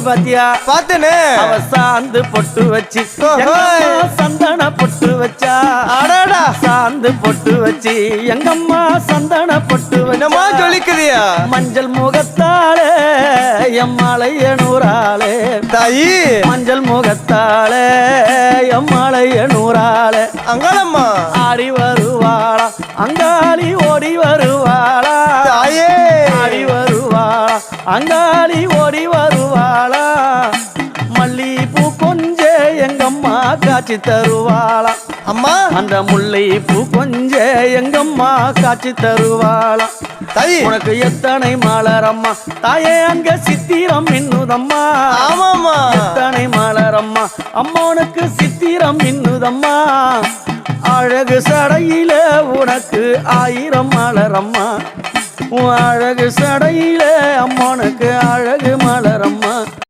பாத்தியா பாத்தனே அவ சாந்து பொட்டு வச்சு சந்தன பொட்டு வச்சா அடடா சாந்து பொட்டு வச்சு எங்கம்மா சந்தன பொட்டு என்னமா சொல்லிக்கிறியா மஞ்சள் முகத்தாலே எம்மாளைய நூறாளே தாயி மஞ்சள் முகத்தாலே எம்மாளைய நூறாளே அங்காளம்மா ஆடி வருவாளா அங்காளி ஓடி வருவாளா தாயே ஆடி வருவாளா அங்காளி ஓடி வருவாளா மல்லிப்பூ கொஞ்ச எங்கம்மா காட்சி தருவாளா அம்மா அந்த முல்லை பூ கொஞ்ச எங்கம்மா காட்சி தருவாளா தாயி உனக்கு எத்தனை மலரம்மா தாயே அங்க சித்திரம் மின்னுதம்மா ஆமாமா எத்தனை மலரம்மா அம்மா உனக்கு சித்திரம் மின்னுதம்மா அழகு சடையில உனக்கு 1000 மலரம்மா உன் அழகு சடையில அம்மானுக்கு அழகு மலரம்மா